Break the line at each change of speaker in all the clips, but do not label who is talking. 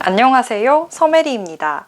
안녕하세요, 서메리입니다.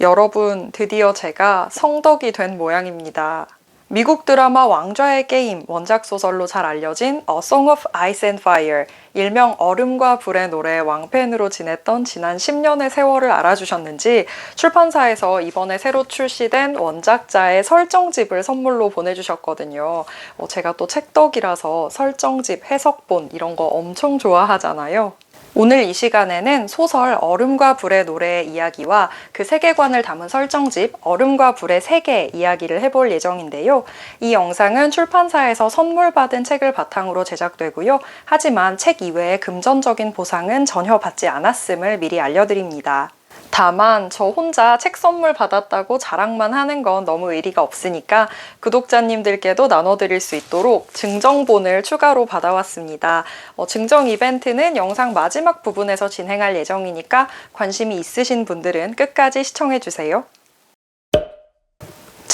여러분, 드디어 제가 성덕이 된 모양입니다. 미국 드라마 왕좌의 게임 원작 소설로 잘 알려진 A Song of Ice and Fire, 일명 얼음과 불의 노래의 왕팬으로 지냈던 지난 10년의 세월을 알아주셨는지 출판사에서 이번에 새로 출시된 원작자의 설정집을 선물로 보내주셨거든요. 제가 또 책덕이라서 설정집, 해석본 이런 거 엄청 좋아하잖아요. 오늘 이 시간에는 소설 얼음과 불의 노래의 이야기와 그 세계관을 담은 설정집 얼음과 불의 세계 이야기를 해볼 예정인데요. 이 영상은 출판사에서 선물 받은 책을 바탕으로 제작되고요. 하지만 책 이외의 금전적인 보상은 전혀 받지 않았음을 미리 알려드립니다. 다만 저 혼자 책 선물 받았다고 자랑만 하는 건 너무 의리가 없으니까 구독자님들께도 나눠드릴 수 있도록 증정본을 추가로 받아왔습니다. 증정 이벤트는 영상 마지막 부분에서 진행할 예정이니까 관심이 있으신 분들은 끝까지 시청해주세요.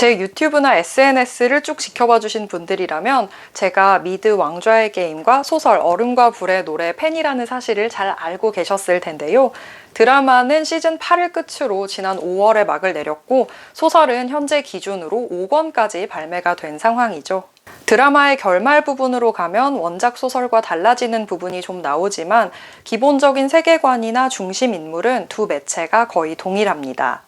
제 유튜브나 SNS를 쭉 지켜봐 주신 분들이라면 제가 미드 왕좌의 게임과 소설 얼음과 불의 노래 팬이라는 사실을 잘 알고 계셨을 텐데요. 드라마는 시즌 8을 끝으로 지난 5월에 막을 내렸고 소설은 현재 기준으로 5권까지 발매가 된 상황이죠. 드라마의 결말 부분으로 가면 원작 소설과 달라지는 부분이 좀 나오지만 기본적인 세계관이나 중심 인물은 두 매체가 거의 동일합니다.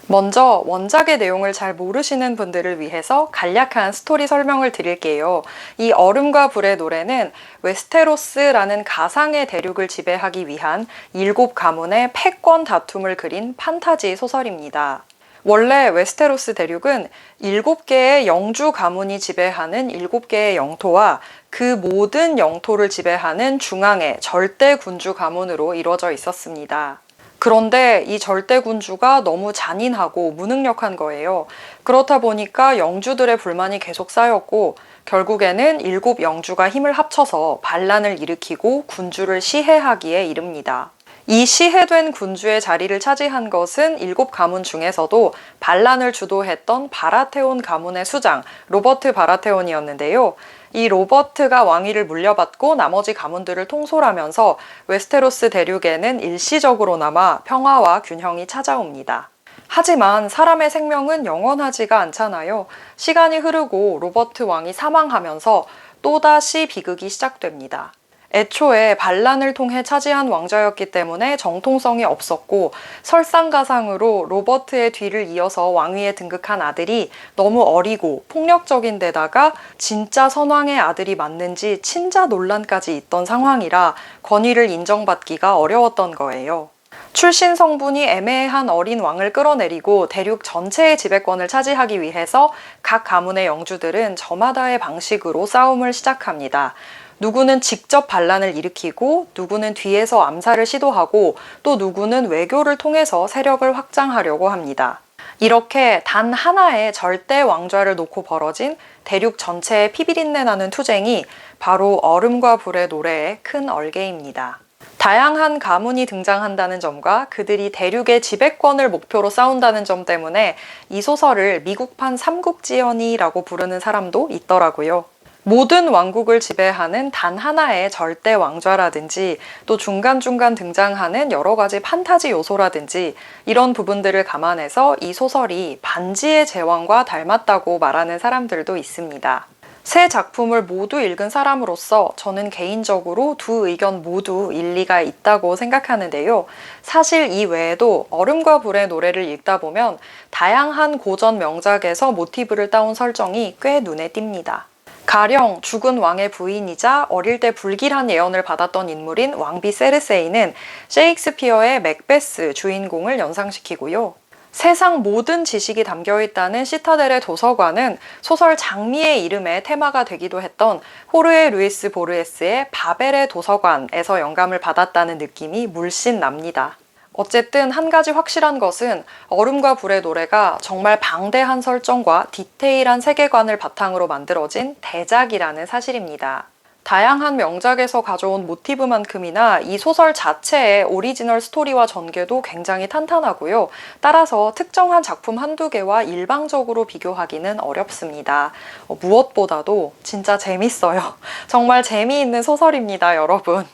먼저 원작의 내용을 잘 모르시는 분들을 위해서 간략한 스토리 설명을 드릴게요. 이 얼음과 불의 노래는 웨스테로스라는 가상의 대륙을 지배하기 위한 7가문의 패권 다툼을 그린 판타지 소설입니다. 원래 웨스테로스 대륙은 7개의 영주 가문이 지배하는 7개의 영토와 그 모든 영토를 지배하는 중앙의 절대 군주 가문으로 이루어져 있었습니다. 그런데 이 절대군주가 너무 잔인하고 무능력한 거예요. 그렇다 보니까 영주들의 불만이 계속 쌓였고 결국에는 7영주가 힘을 합쳐서 반란을 일으키고 군주를 시해하기에 이릅니다. 이 시해된 군주의 자리를 차지한 것은 7가문 중에서도 반란을 주도했던 바라테온 가문의 수장 로버트 바라테온이었는데요. 이 로버트가 왕위를 물려받고 나머지 가문들을 통솔하면서 웨스테로스 대륙에는 일시적으로나마 평화와 균형이 찾아옵니다. 하지만 사람의 생명은 영원하지가 않잖아요. 시간이 흐르고 로버트 왕이 사망하면서 또다시 비극이 시작됩니다. 애초에 반란을 통해 차지한 왕좌였기 때문에 정통성이 없었고 설상가상으로 로버트의 뒤를 이어서 왕위에 등극한 아들이 너무 어리고 폭력적인 데다가 진짜 선왕의 아들이 맞는지 친자 논란까지 있던 상황이라 권위를 인정받기가 어려웠던 거예요. 출신 성분이 애매한 어린 왕을 끌어내리고 대륙 전체의 지배권을 차지하기 위해서 각 가문의 영주들은 저마다의 방식으로 싸움을 시작합니다. 누구는 직접 반란을 일으키고 누구는 뒤에서 암살을 시도하고 또 누구는 외교를 통해서 세력을 확장하려고 합니다. 이렇게 단 하나의 절대 왕좌를 놓고 벌어진 대륙 전체의 피비린내 나는 투쟁이 바로 얼음과 불의 노래의 큰 얼개입니다. 다양한 가문이 등장한다는 점과 그들이 대륙의 지배권을 목표로 싸운다는 점 때문에 이 소설을 미국판 삼국지연이라고 부르는 사람도 있더라고요. 모든 왕국을 지배하는 단 하나의 절대 왕좌라든지 또 중간중간 등장하는 여러 가지 판타지 요소라든지 이런 부분들을 감안해서 이 소설이 반지의 제왕과 닮았다고 말하는 사람들도 있습니다. 세 작품을 모두 읽은 사람으로서 저는 개인적으로 두 의견 모두 일리가 있다고 생각하는데요. 사실 이 외에도 얼음과 불의 노래를 읽다 보면 다양한 고전 명작에서 모티브를 따온 설정이 꽤 눈에 띕니다. 가령 죽은 왕의 부인이자 어릴 때 불길한 예언을 받았던 인물인 왕비 세르세이는 셰익스피어의 맥베스 주인공을 연상시키고요. 세상 모든 지식이 담겨있다는 시타델의 도서관은 소설 장미의 이름의 테마가 되기도 했던 호르헤 루이스 보르헤스의 바벨의 도서관에서 영감을 받았다는 느낌이 물씬 납니다. 어쨌든 한 가지 확실한 것은 얼음과 불의 노래가 정말 방대한 설정과 디테일한 세계관을 바탕으로 만들어진 대작이라는 사실입니다. 다양한 명작에서 가져온 모티브만큼이나 이 소설 자체의 오리지널 스토리와 전개도 굉장히 탄탄하고요. 따라서 특정한 작품 한두 개와 일방적으로 비교하기는 어렵습니다. 무엇보다도 진짜 재밌어요. 정말 재미있는 소설입니다, 여러분.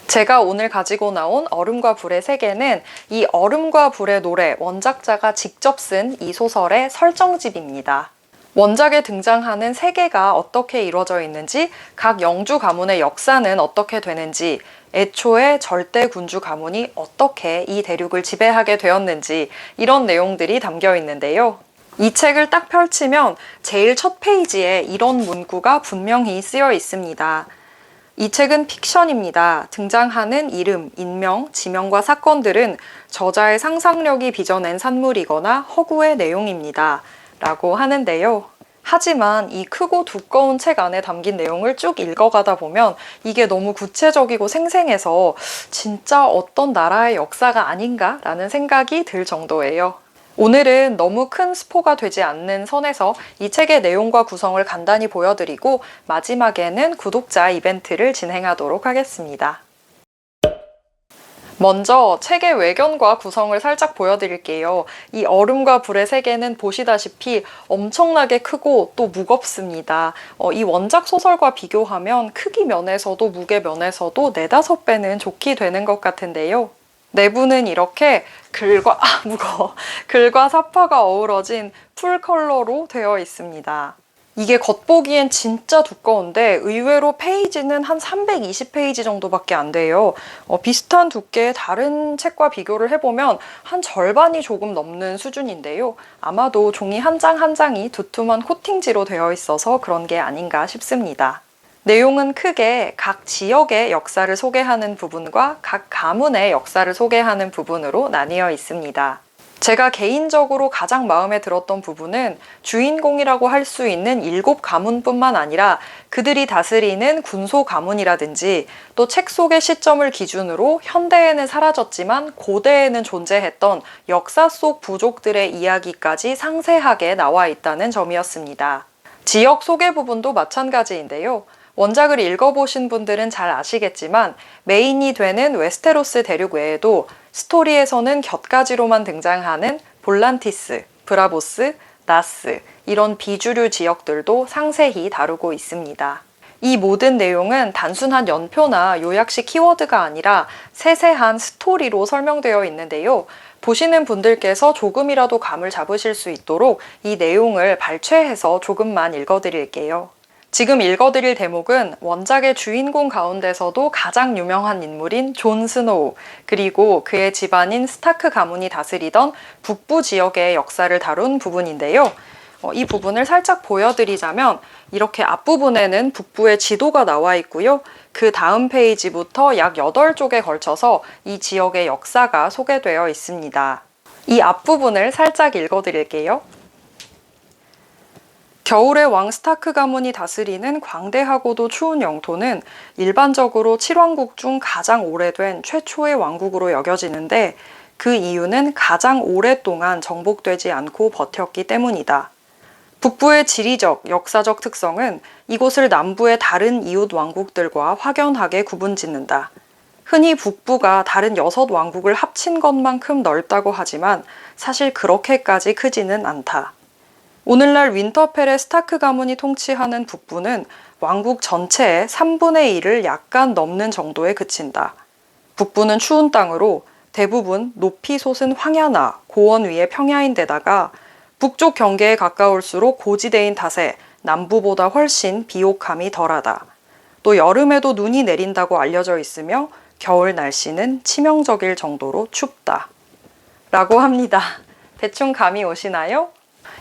제가 오늘 가지고 나온 얼음과 불의 세계는 이 얼음과 불의 노래 원작자가 직접 쓴 이 소설의 설정집입니다. 원작에 등장하는 세계가 어떻게 이루어져 있는지, 각 영주 가문의 역사는 어떻게 되는지, 애초에 절대 군주 가문이 어떻게 이 대륙을 지배하게 되었는지 이런 내용들이 담겨 있는데요. 이 책을 딱 펼치면 제일 첫 페이지에 이런 문구가 분명히 쓰여 있습니다. 이 책은 픽션입니다. 등장하는 이름, 인명, 지명과 사건들은 저자의 상상력이 빚어낸 산물이거나 허구의 내용입니다. 라고 하는데요. 하지만 이 크고 두꺼운 책 안에 담긴 내용을 쭉 읽어가다 보면 이게 너무 구체적이고 생생해서 진짜 어떤 나라의 역사가 아닌가 라는 생각이 들 정도예요. 오늘은 너무 큰 스포가 되지 않는 선에서 이 책의 내용과 구성을 간단히 보여드리고 마지막에는 구독자 이벤트를 진행하도록 하겠습니다. 먼저 책의 외견과 구성을 살짝 보여드릴게요. 이 얼음과 불의 세계는 보시다시피 엄청나게 크고 또 무겁습니다. 이 원작 소설과 비교하면 크기 면에서도 무게 면에서도 4~5배는 좋게 되는 것 같은데요. 내부는 이렇게 글과 사파가 어우러진 풀 컬러로 되어 있습니다. 이게 겉보기엔 진짜 두꺼운데 의외로 페이지는 한 320페이지 정도밖에 안 돼요. 비슷한 두께의 다른 책과 비교를 해보면 한 절반이 조금 넘는 수준인데요. 아마도 종이 한 장 한 장이 두툼한 코팅지로 되어 있어서 그런 게 아닌가 싶습니다. 내용은 크게 각 지역의 역사를 소개하는 부분과 각 가문의 역사를 소개하는 부분으로 나뉘어 있습니다. 제가 개인적으로 가장 마음에 들었던 부분은 주인공이라고 할 수 있는 7가문뿐만 아니라 그들이 다스리는 군소 가문이라든지 또 책 속의 시점을 기준으로 현대에는 사라졌지만 고대에는 존재했던 역사 속 부족들의 이야기까지 상세하게 나와 있다는 점이었습니다. 지역 소개 부분도 마찬가지인데요. 원작을 읽어보신 분들은 잘 아시겠지만 메인이 되는 웨스테로스 대륙 외에도 스토리에서는 곁가지로만 등장하는 볼란티스, 브라보스, 나스 이런 비주류 지역들도 상세히 다루고 있습니다. 이 모든 내용은 단순한 연표나 요약식 키워드가 아니라 세세한 스토리로 설명되어 있는데요. 보시는 분들께서 조금이라도 감을 잡으실 수 있도록 이 내용을 발췌해서 조금만 읽어드릴게요. 지금 읽어드릴 대목은 원작의 주인공 가운데서도 가장 유명한 인물인 존 스노우, 그리고 그의 집안인 스타크 가문이 다스리던 북부 지역의 역사를 다룬 부분인데요. 이 부분을 살짝 보여드리자면 이렇게 앞부분에는 북부의 지도가 나와 있고요. 그 다음 페이지부터 약 8쪽에 걸쳐서 이 지역의 역사가 소개되어 있습니다. 이 앞부분을 살짝 읽어드릴게요. 겨울의 왕 스타크 가문이 다스리는 광대하고도 추운 영토는 일반적으로 7왕국 중 가장 오래된 최초의 왕국으로 여겨지는데 그 이유는 가장 오랫동안 정복되지 않고 버텼기 때문이다. 북부의 지리적, 역사적 특성은 이곳을 남부의 다른 이웃 왕국들과 확연하게 구분짓는다. 흔히 북부가 다른 6왕국을 합친 것만큼 넓다고 하지만 사실 그렇게까지 크지는 않다. 오늘날 윈터펠의 스타크 가문이 통치하는 북부는 왕국 전체의 3분의 1을 약간 넘는 정도에 그친다. 북부는 추운 땅으로 대부분 높이 솟은 황야나 고원 위의 평야인데다가 북쪽 경계에 가까울수록 고지대인 탓에 남부보다 훨씬 비옥함이 덜하다. 또 여름에도 눈이 내린다고 알려져 있으며 겨울 날씨는 치명적일 정도로 춥다. 라고 합니다. 대충 감이 오시나요?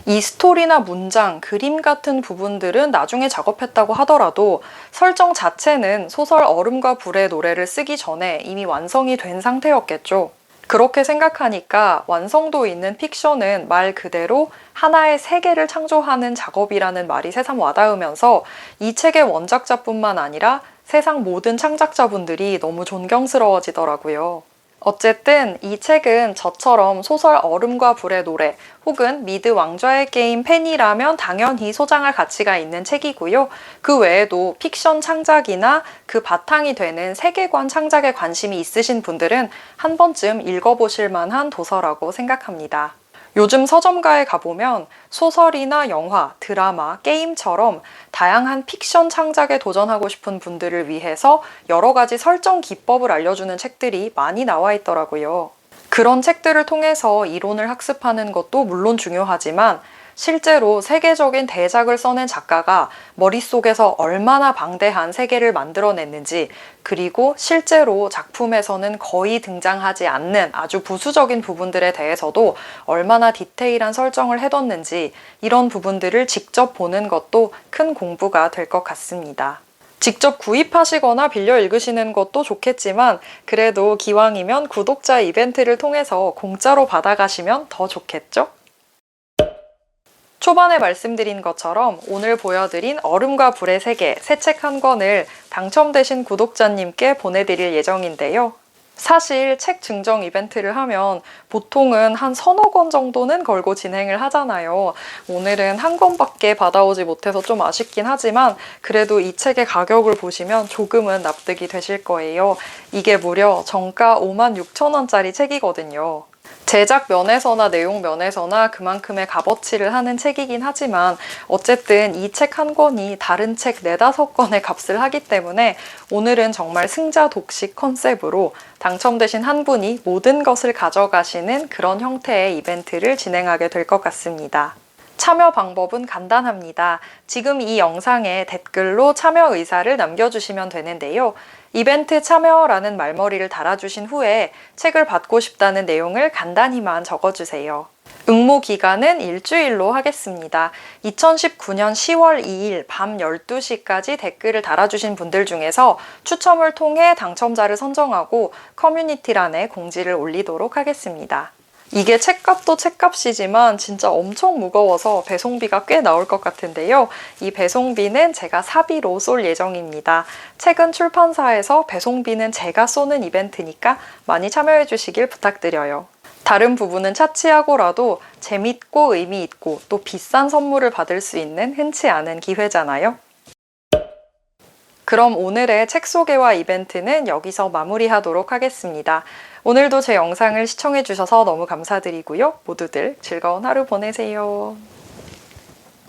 이 스토리나 문장, 그림 같은 부분들은 나중에 작업했다고 하더라도 설정 자체는 소설 얼음과 불의 노래를 쓰기 전에 이미 완성이 된 상태였겠죠. 그렇게 생각하니까 완성도 있는 픽션은 말 그대로 하나의 세계를 창조하는 작업이라는 말이 새삼 와닿으면서 이 책의 원작자뿐만 아니라 세상 모든 창작자분들이 너무 존경스러워지더라고요. 어쨌든 이 책은 저처럼 소설 얼음과 불의 노래 혹은 미드 왕좌의 게임 팬이라면 당연히 소장할 가치가 있는 책이고요. 그 외에도 픽션 창작이나 그 바탕이 되는 세계관 창작에 관심이 있으신 분들은 한 번쯤 읽어보실 만한 도서라고 생각합니다. 요즘 서점가에 가보면 소설이나 영화, 드라마, 게임처럼 다양한 픽션 창작에 도전하고 싶은 분들을 위해서 여러 가지 설정 기법을 알려주는 책들이 많이 나와 있더라고요. 그런 책들을 통해서 이론을 학습하는 것도 물론 중요하지만 실제로 세계적인 대작을 써낸 작가가 머릿속에서 얼마나 방대한 세계를 만들어냈는지, 그리고 실제로 작품에서는 거의 등장하지 않는 아주 부수적인 부분들에 대해서도 얼마나 디테일한 설정을 해뒀는지, 이런 부분들을 직접 보는 것도 큰 공부가 될 것 같습니다. 직접 구입하시거나 빌려 읽으시는 것도 좋겠지만 그래도 기왕이면 구독자 이벤트를 통해서 공짜로 받아가시면 더 좋겠죠? 초반에 말씀드린 것처럼 오늘 보여드린 얼음과 불의 세계 새 책 한 권을 당첨되신 구독자님께 보내드릴 예정인데요. 사실 책 증정 이벤트를 하면 보통은 한 서너 권 정도는 걸고 진행을 하잖아요. 오늘은 한 권밖에 받아오지 못해서 좀 아쉽긴 하지만 그래도 이 책의 가격을 보시면 조금은 납득이 되실 거예요. 이게 무려 정가 56,000원짜리 책이거든요. 제작 면에서나 내용 면에서나 그만큼의 값어치를 하는 책이긴 하지만 어쨌든 이 책 한 권이 다른 책 4, 5권의 값을 하기 때문에 오늘은 정말 승자 독식 컨셉으로 당첨되신 한 분이 모든 것을 가져가시는 그런 형태의 이벤트를 진행하게 될 것 같습니다. 참여 방법은 간단합니다. 지금 이 영상에 댓글로 참여 의사를 남겨주시면 되는데요. 이벤트 참여라는 말머리를 달아주신 후에 책을 받고 싶다는 내용을 간단히만 적어주세요. 응모 기간은 일주일로 하겠습니다. 2019년 10월 2일 밤 12시까지 댓글을 달아주신 분들 중에서 추첨을 통해 당첨자를 선정하고 커뮤니티란에 공지를 올리도록 하겠습니다. 이게 책값도 책값이지만 진짜 엄청 무거워서 배송비가 꽤 나올 것 같은데요. 이 배송비는 제가 사비로 쏠 예정입니다. 책은 출판사에서 배송비는 제가 쏘는 이벤트니까 많이 참여해 주시길 부탁드려요. 다른 부분은 차치하고라도 재밌고 의미 있고 또 비싼 선물을 받을 수 있는 흔치 않은 기회잖아요. 그럼 오늘의 책 소개와 이벤트는 여기서 마무리하도록 하겠습니다. 오늘도 제 영상을 시청해주셔서 너무 감사드리고요. 모두들 즐거운 하루 보내세요.